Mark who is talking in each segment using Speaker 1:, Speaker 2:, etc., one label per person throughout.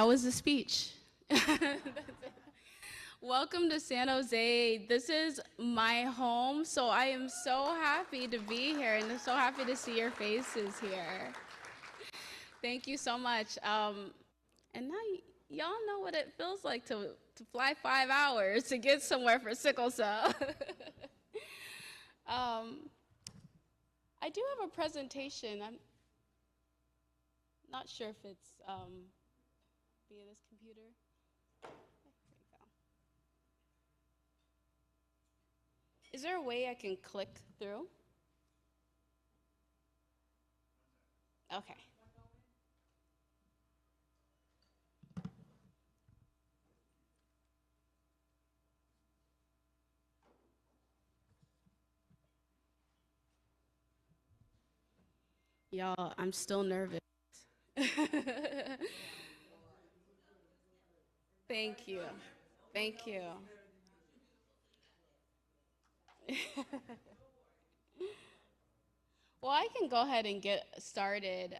Speaker 1: that was the speech. Welcome to San Jose. This is my home, so I am so happy to be here and so happy to see your faces here. Thank you so much. And now y'all know what it feels like to fly 5 hours to get somewhere for sickle cell. I do have a presentation. I'm not sure if it's via this computer. There you go. Is there a way I can click through? Okay. Y'all, I'm still nervous. Thank you. Thank you. Well, I can go ahead and get started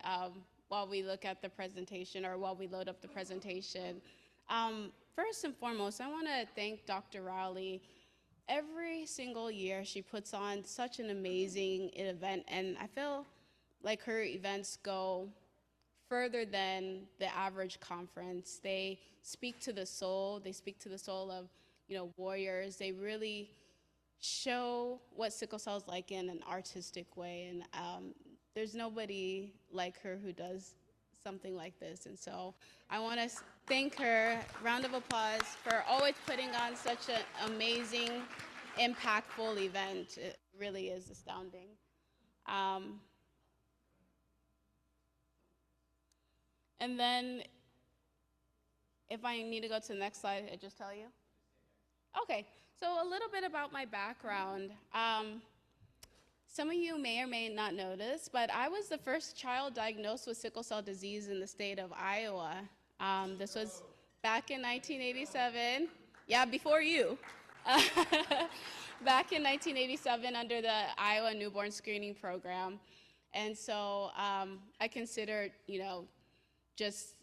Speaker 1: while we look at the presentation or while we load up the presentation. First and foremost, I want to thank Dr. Rowley. Every single year, she puts on such an amazing event, and I feel like her events go further than the average conference. They speak to the soul. They speak to the soul of, warriors. They really show what sickle cell is like in an artistic way. And there's nobody like her who does something like this. And so I want to thank her. Round of applause for always putting on such an amazing, impactful event. It really is astounding. And then if I need to go to the next slide, I just tell you? Okay, so a little bit about my background. Some of you may or may not know this, but I was the first child diagnosed with sickle cell disease in the state of Iowa. This was back in 1987. Yeah, before you. Back in 1987 under the Iowa Newborn Screening Program. And so I consider, just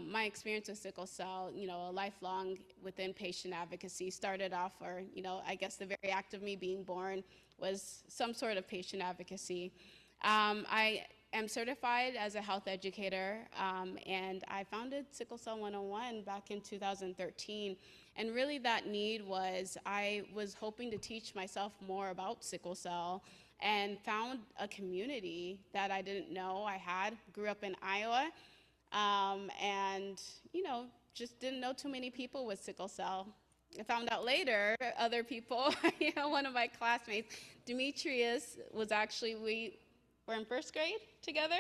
Speaker 1: my experience with sickle cell, a lifelong within patient advocacy started off, or, I guess the very act of me being born was some sort of patient advocacy. I am certified as a health educator, and I founded Sickle Cell 101 back in 2013. And really that need was, I was hoping to teach myself more about sickle cell and found a community that I didn't know I had. Grew up in Iowa. And, just didn't know too many people with sickle cell. I found out later, other people, one of my classmates, Demetrius, was actually, we were in first grade together,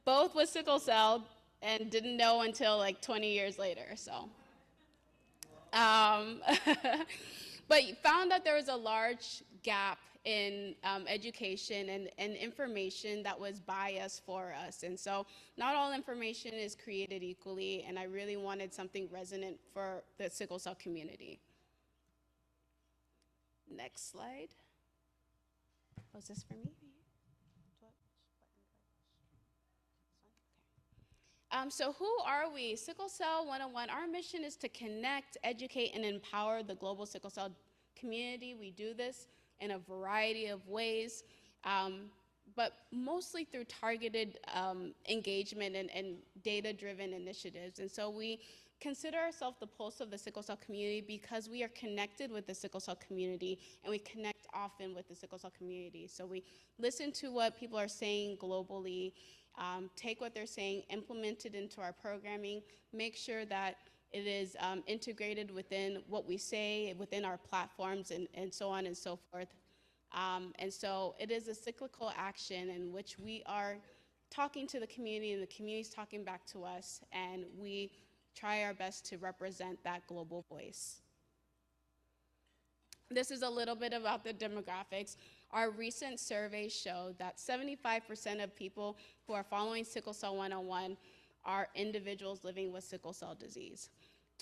Speaker 1: both with sickle cell, and didn't know until like 20 years later, so. But found that there was a large gap in education and information that was biased for us. And so not all information is created equally, and I really wanted something resonant for the sickle cell community. Next slide. Oh, is this for me? So who are we? Sickle Cell 101, our mission is to connect, educate, and empower the global sickle cell community. We do this in a variety of ways, but mostly through targeted engagement and data-driven initiatives. And so we consider ourselves the pulse of the sickle cell community because we are connected with the sickle cell community, and we connect often with the sickle cell community. So we listen to what people are saying globally, take what they're saying, implement it into our programming, make sure that it is integrated within what we say, within our platforms, and so on and so forth. And so it is a cyclical action in which we are talking to the community, and the community is talking back to us, and we try our best to represent that global voice. This is a little bit about the demographics. Our recent surveys show that 75% of people who are following Sickle Cell 101 are individuals living with sickle cell disease.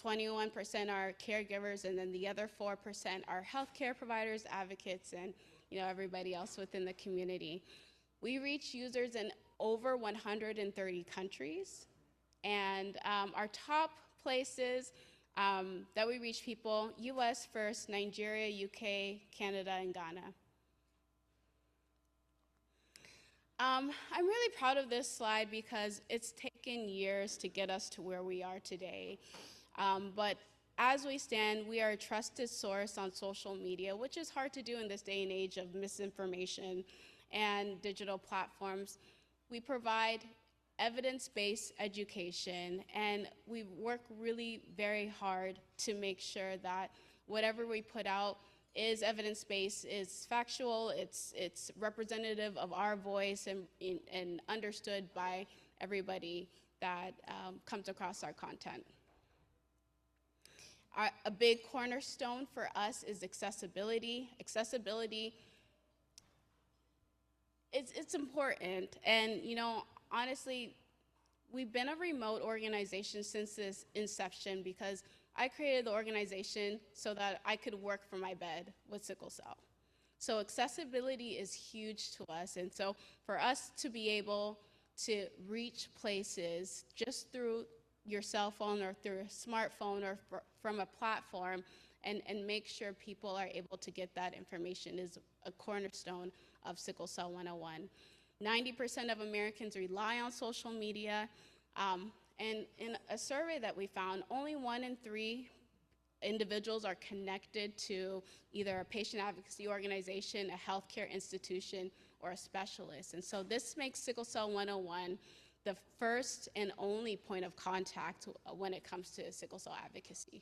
Speaker 1: 21% are caregivers, and then the other 4% are healthcare providers, advocates, and everybody else within the community. We reach users in over 130 countries, And our top places that we reach people: US first, Nigeria, UK, Canada, and Ghana. I'm really proud of this slide because it's taken years to get us to where we are today. But as we stand, we are a trusted source on social media, which is hard to do in this day and age of misinformation and digital platforms. We provide evidence-based education, and we work really very hard to make sure that whatever we put out is evidence-based, is factual, it's representative of our voice, and understood by everybody that comes across our content. A big cornerstone for us is accessibility. Accessibility, it's important, and honestly, we've been a remote organization since its inception because I created the organization so that I could work from my bed with sickle cell. So accessibility is huge to us, and so for us to be able to reach places just through your cell phone or through a smartphone or from a platform and make sure people are able to get that information is a cornerstone of Sickle Cell 101. 90% of Americans rely on social media, and in a survey that we found, only 1 in 3 individuals are connected to either a patient advocacy organization, a healthcare institution, or a specialist. And so this makes Sickle Cell 101 the first and only point of contact when it comes to sickle cell advocacy.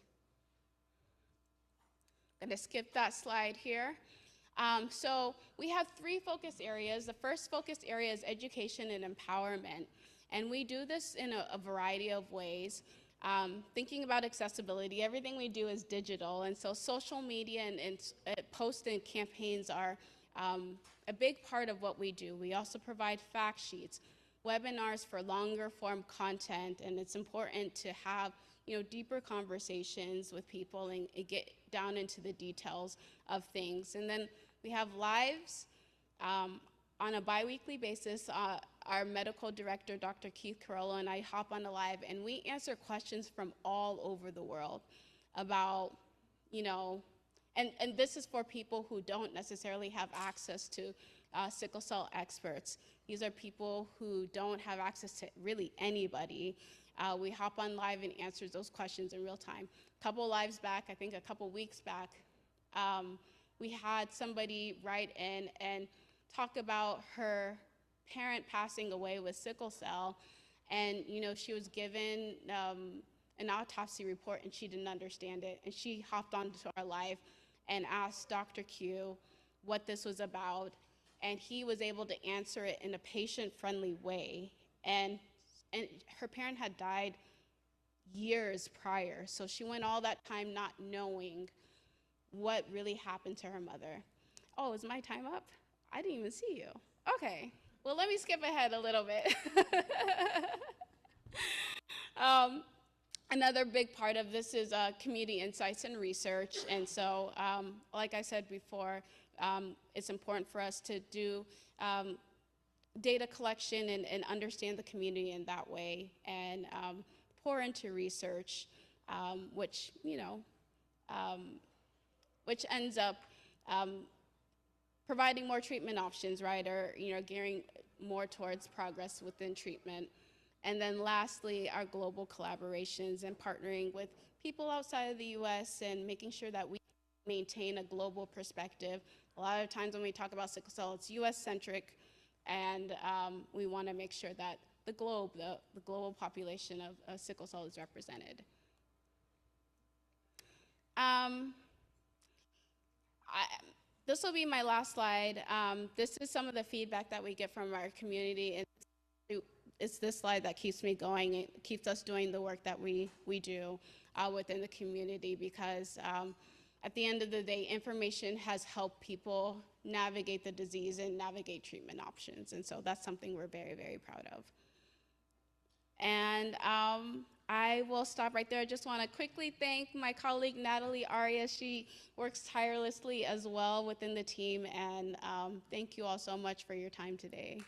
Speaker 1: I'm going to skip that slide here. So we have 3 focus areas. The first focus area is education and empowerment. And we do this in a variety of ways. Thinking about accessibility, everything we do is digital. And so social media and posts and campaigns are a big part of what we do. We also provide fact sheets, webinars for longer form content. And it's important to have deeper conversations with people and get down into the details of things. And then we have lives on a bi-weekly basis. Our medical director, Dr. Keith Carollo, and I hop on a live, and we answer questions from all over the world about, and this is for people who don't necessarily have access to sickle cell experts. These are people who don't have access to really anybody. We hop on live and answer those questions in real time. A couple lives back, I think a couple weeks back, we had somebody write in and talk about her parent passing away with sickle cell, and she was given an autopsy report and she didn't understand it, and she hopped onto our live and asked Dr. Q what this was about, and he was able to answer it in a patient-friendly way. And her parent had died years prior, so she went all that time not knowing what really happened to her mother. Oh, is my time up? I didn't even see you. Okay, well, let me skip ahead a little bit. Another big part of this is community insights and research. And so, like I said before, it's important for us to do data collection and understand the community in that way, and pour into research, which ends up providing more treatment options, right? Or gearing more towards progress within treatment. And then lastly, our global collaborations and partnering with people outside of the US and making sure that we maintain a global perspective. A lot of times when we talk about sickle cell, it's US-centric, and we want to make sure that the globe, the global population of sickle cell is represented. This will be my last slide. This is some of the feedback that we get from our community, and it's this slide that keeps me going. It keeps us doing the work that we do within the community, because at the end of the day, information has helped people navigate the disease and navigate treatment options, and so that's something we're very, very proud of. And I will stop right there. I just want to quickly thank my colleague, Natalie Arias. She works tirelessly as well within the team, and thank you all so much for your time today.